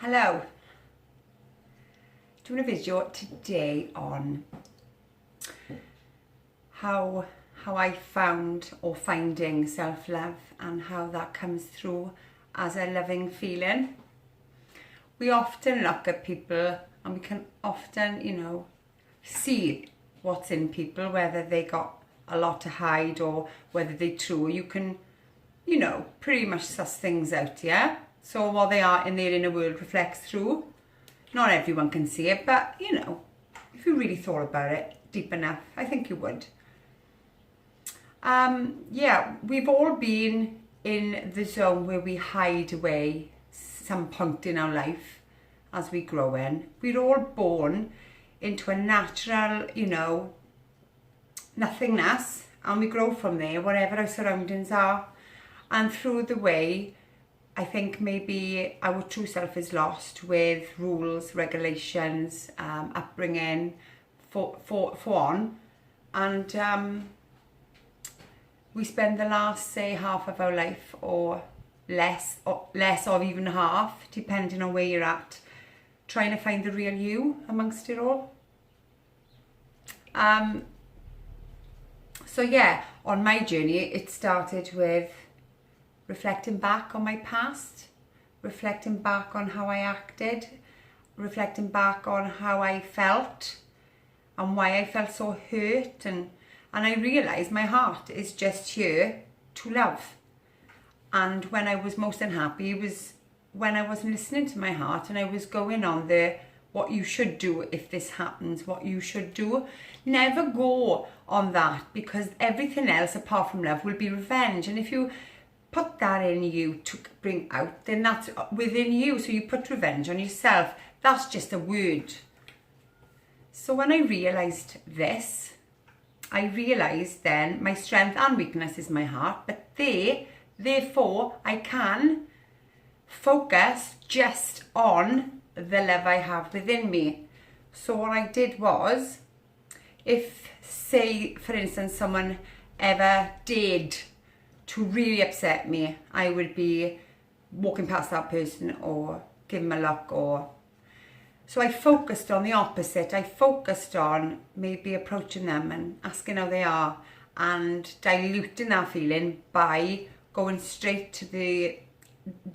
Hello, doing a video today on how I found or finding self-love and how that comes through as a loving feeling. We often look at people and we can often, see what's in people, whether they got a lot to hide or whether they true. You can, pretty much suss things out, yeah? So what they are in their inner world reflects through. Not everyone can see it, but if you really thought about it deep enough, I think you would. We've all been in the zone where we hide away some point in our life as we grow in. We're all born into a natural, nothingness, and we grow from there, whatever our surroundings are. And through the way, I think maybe our true self is lost with rules, regulations, upbringing, for on. And we spend the last, say, half of our life or less or even half, depending on where you're at, trying to find the real you amongst it all. On my journey, it started with reflecting back on my past, reflecting back on how I acted, reflecting back on how I felt and why I felt so hurt. And I realised my heart is just here to love. And when I was most unhappy was when I wasn't listening to my heart and I was going on the what you should do if this happens, what you should do. Never go on that, because everything else apart from love will be revenge. And if you put that in you to bring out, then that's within you. So you put revenge on yourself. That's just a word. So when I realised this, I realised then my strength and weakness is my heart, but therefore I can focus just on the love I have within me. So what I did was, if, say, for instance, someone ever did to really upset me, I would be walking past that person or give them a look, or so I focused on the opposite. I focused on maybe approaching them and asking how they are and diluting that feeling by going straight to the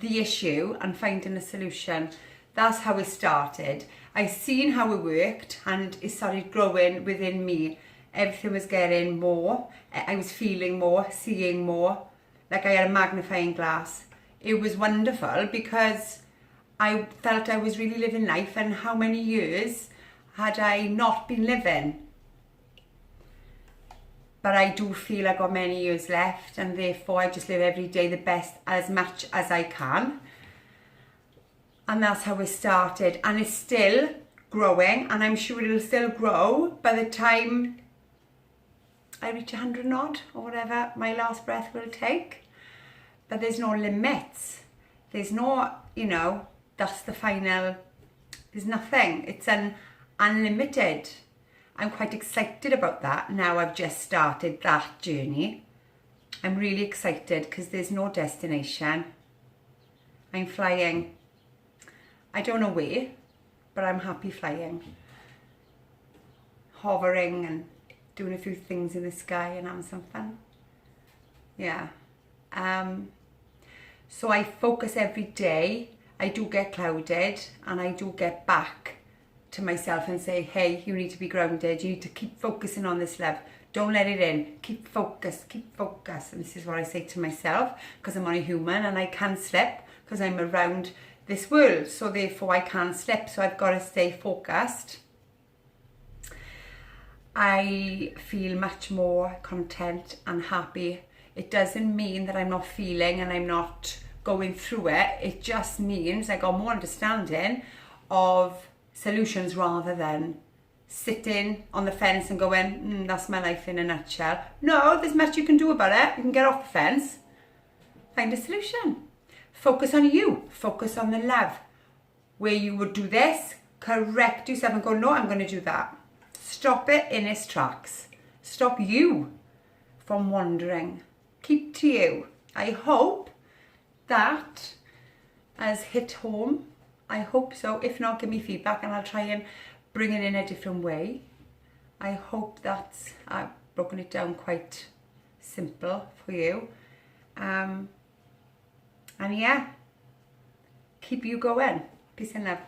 issue and finding a solution. That's how it started. I seen how it worked and it started growing within me. Everything was getting more. I was feeling more, seeing more, like I had a magnifying glass. It was wonderful because I felt I was really living life, and how many years had I not been living? But I do feel I got many years left, and therefore I just live every day the best as much as I can. And that's how it started, and it's still growing, and I'm sure it'll still grow by the time I reach 100 odd or whatever my last breath will take. But there's no limits. There's no, that's the final, there's nothing. It's unlimited. I'm quite excited about that. Now I've just started that journey. I'm really excited because there's no destination. I'm flying. I don't know where, but I'm happy flying. Hovering and doing a few things in the sky and having some fun. Yeah. So I focus every day. I do get clouded and I do get back to myself and say, hey, you need to be grounded. You need to keep focusing on this love. Don't let it in. Keep focused. And this is what I say to myself, because I'm only human and I can slip because I'm around this world. So therefore I can't slip. So I've got to stay focused. I feel much more content and happy. It doesn't mean that I'm not feeling and I'm not going through it. It just means I got more understanding of solutions rather than sitting on the fence and going, that's my life in a nutshell. No, there's much you can do about it. You can get off the fence, find a solution. Focus on you. Focus on the love. Where you would do this, correct yourself and go, no, I'm going to do that. Stop it in its tracks. Stop you from wandering. Keep to you. I hope that has hit home I hope so. If not, give me feedback and I'll try and bring it in a different way. I hope that I've broken it down quite simple for you. And yeah, keep you going. Peace and love.